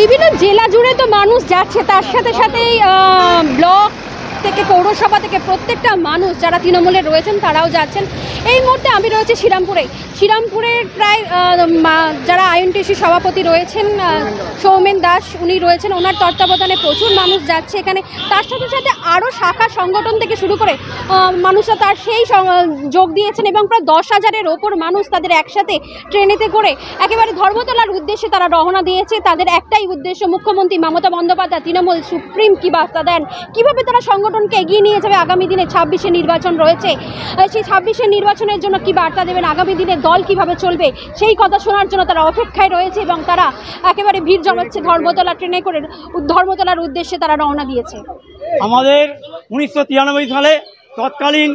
বিভিন্ন জেলা জুড়ে তো মানুষ যাচ্ছে, তার সাথে সাথেই ব্লক থেকে পৌরসভা থেকে প্রত্যেকটা মানুষ যারা তৃণমূলে রয়েছেন তারাও যাচ্ছেন। এই মুহূর্তে আমি রয়েছি শ্রীরামপুরের প্রায় যারা আইএনটিসি সভাপতি রয়েছেন সৌমেন দাস, উনি রয়েছেন, ওনার তত্ত্বাবধানে প্রচুর মানুষ যাচ্ছে এখানে। তার সাথে সাথে আরও শাখা সংগঠন থেকে শুরু করে মানুষরা তার সেই যোগ দিয়েছেন এবং প্রায় 10,000-এর ওপর মানুষ তাদের একসাথে ট্রেনেতে করে একেবারে ধর্মতলার উদ্দেশ্যে তারা রওনা দিয়েছে। তাদের একটাই উদ্দেশ্য, মুখ্যমন্ত্রী মমতা বন্দ্যোপাধ্যায় তৃণমূল সুপ্রিম কী বার্তা দেন, কীভাবে তারা সংগঠনকে এগিয়ে নিয়ে যাবে। আগামী দিনে 26-এ নির্বাচন রয়েছে, সেই 26-এর নির্বাচনের জন্য কী বার্তা দেবেন, আগামী দিনে দল কীভাবে চলবে সেই কথা শোনার জন্য তারা অপেক্ষায় রয়েছে এবং তারা একেবারে ভিড় জমাচ্ছে। ধর্মতলা ট্রেনে করে ধর্মতলার উদ্দেশ্যে তারা রওনা দিয়েছে। আমাদের 1993 সালে তৎকালীন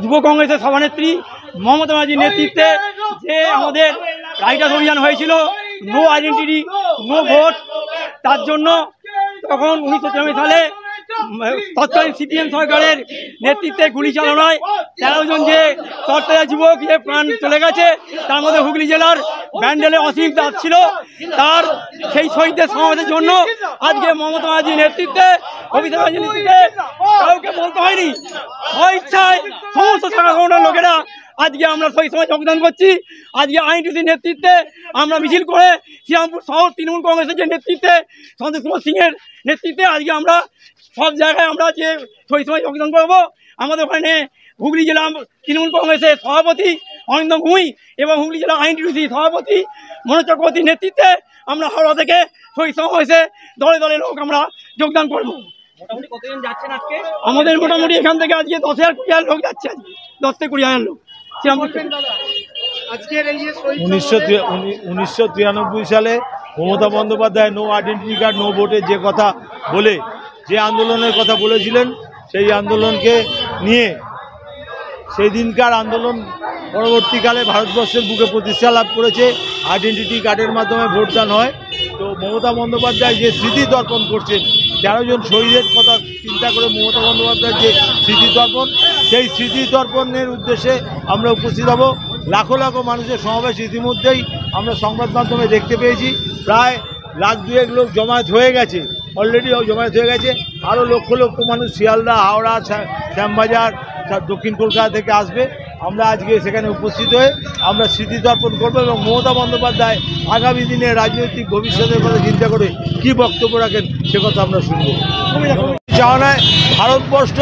যুব কংগ্রেসের সভানেত্রী মমতা ব্যানার্জির নেতৃত্বে যে আমাদের রাইটার্স অভিযান হয়েছিল, নো আইডেন্টিটি নো ভোট, তার জন্য তখন 1993 সালে তৎকালীন সিপিএম সরকারের নেতৃত্বে গুলি চালানোয় 13 জন যে তৎকালীন যুবক যে প্রাণ চলে গেছে, তার মধ্যে হুগলি জেলার ব্যান্ডেলে অসীম দাস ছিল। তার সেই শহীদদের সমাবেশের জন্য আজকে মমতা ব্যানার্জির নেতৃত্বে, অভিষেক ব্যানার্জির নেতৃত্বে, কাউকে বলতে হয়নি, স্বেচ্ছায় সমস্ত সংগঠনের লোকেরা আজকে আমরা সেই সময় যোগদান করছি। আজকে আইএনটিসির নেতৃত্বে আমরা মিছিল করে শ্রীরামপুর শহর তৃণমূল কংগ্রেসের যে নেতৃত্বে সন্তোষ কুমার সিংয়ের নেতৃত্বে আজকে আমরা সব জায়গায় আমরা যে সেই সময় যোগদান করবো। আমাদের ওখানে হুগলি জেলা তৃণমূল কংগ্রেসের সভাপতি অরিন্দম ভূঁই এবং হুগলি জেলা আইএনটিসি সভাপতি মনোজ চক্রবর্তীর নেতৃত্বে আমরা হাওড়া থেকে সেই সমাবেশে দলে দলে লোক আমরা যোগদান করবো। কতজন যাচ্ছেন আজকে? আমাদের মোটামুটি এখান থেকে আজকে 10,000-20,000 লোক যাচ্ছে, আজকে 10 থেকে 20,000 লোক। 1993 সালে Mamata Bandyopadhyay no identity card no ভোটের যে কথা বলে যে আন্দোলনের কথা বলেছিলেন, সেই আন্দোলনকে নিয়ে সেই দিনকার আন্দোলন পরবর্তীকালে ভারতবর্ষের বুকে প্রতিষ্ঠা লাভ করেছে। আইডেন্টিটি কার্ডের মাধ্যমে ভোটদান হয়। তো মমতা বন্দ্যোপাধ্যায় যে স্মৃতি তর্পণ করছেন, 13 জন শহীদের কথা চিন্তা করে মমতা বন্দ্যোপাধ্যায়ের যে স্মৃতি তর্পণ, সেই স্মৃতি তর্পণের উদ্দেশ্যে আমরা উপস্থিত হব। লাখো লাখো মানুষের সমাবেশ ইতিমধ্যেই আমরা সংবাদ মাধ্যমে দেখতে পেয়েছি। প্রায় 1,02,000 লোক জমায়েত হয়ে গেছে, অলরেডি জমায়েত হয়ে গেছে। আরও লক্ষ লক্ষ মানুষ শিয়ালদা, হাওড়া, শ্যামবাজার, দক্ষিণ কলকাতা থেকে আসবে। আমরা আজকে সেখানে উপস্থিত হয়ে আমরা স্মৃতি তর্পণ করবো এবং মমতা বন্দ্যোপাধ্যায় আগামী দিনে রাজনৈতিক ভবিষ্যতের কথা চিন্তা করে কি বক্তব্য রাখেন সে কথা আমরা শুনব। চাওয়া নয় ভারতবর্ষ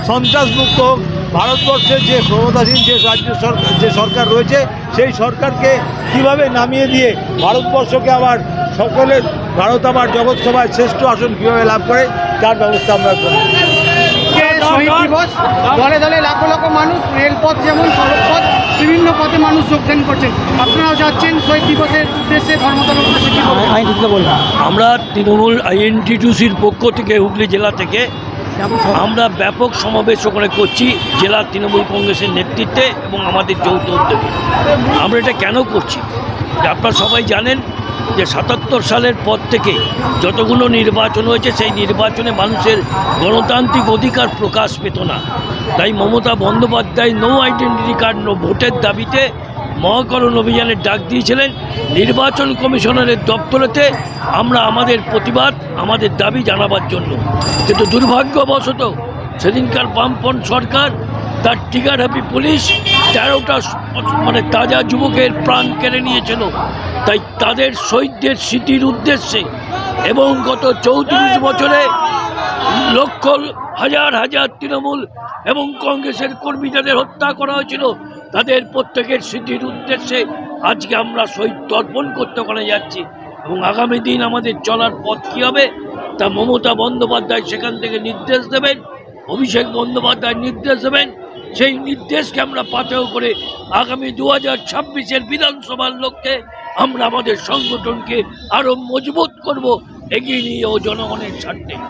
সন্ত্রাসমুক্ত হোক, ভারতবর্ষের যে ক্ষমতাসীন যে রাজ্য সরকার যে সরকার রয়েছে সেই সরকারকে কিভাবে নামিয়ে দিয়ে ভারতবর্ষকে আবার সকলের ভারত আবার জগৎ সভায় শ্রেষ্ঠ আসন কীভাবে লাভ করে তার ব্যবস্থা আমরা করি। শহীদ দিবস, দলে দলে লাখো লাখো মানুষ, রেলপথ যেমন সড়কপথ বিভিন্ন পথে মানুষ যোগদান করছেন, আপনারাও যাচ্ছেন শহীদ দিবসের উদ্দেশ্যে ধর্মতলার উদ্দেশ্যে? আমরা তৃণমূল আইএনটিটিউসির পক্ষ থেকে হুগলি জেলা থেকে আমরা ব্যাপক সমাবেশ ওখানে করছি জেলা তৃণমূল কংগ্রেসের নেতৃত্বে এবং আমাদের যৌথ উদ্যোগে। আমরা এটা কেন করছি, আপনারা সবাই জানেন যে 77 সালের পর থেকে যতগুলো নির্বাচন হয়েছে সেই নির্বাচনে মানুষের গণতান্ত্রিক অধিকার প্রকাশ পেত না। তাই Mamata Bandyopadhyay no identity card no ভোটের দাবিতে মহাকরণ অভিযানের ডাক দিয়েছিলেন। নির্বাচন কমিশনারের দপ্তরেতে আমরা আমাদের প্রতিবাদ আমাদের দাবি জানাবার জন্য, কিন্তু দুর্ভাগ্যবশত সেদিনকার বামপন্থী সরকার তার টিগার হ্যাপি পুলিশ 13টা তাজা যুবকের প্রাণ কেড়ে নিয়েছিল। তাই তাদের শহীদদের স্মৃতির উদ্দেশ্যে এবং গত 34 বছরে লক্ষ হাজার হাজার তৃণমূল এবং কংগ্রেসের কর্মী যাদের হত্যা করা হয়েছিল তাদের প্রত্যেকের স্মৃতির উদ্দেশ্যে আজকে আমরা শহীদ তর্পণ করতে ওখানে যাচ্ছি। এবং আগামী দিন আমাদের চলার পথ কী হবে তা মমতা বন্দ্যোপাধ্যায় সেখান থেকে নির্দেশ দেবেন, অভিষেক বন্দ্যোপাধ্যায় নির্দেশ দেবেন। সেই নির্দেশকে আমরা পাথেয় করে আগামী 2026-এর বিধানসভার লক্ষ্যে আমরা আমাদের সংগঠনকে আরও মজবুত করব, এগিয়ে নিয়ে ও জনগণের স্বার্থে।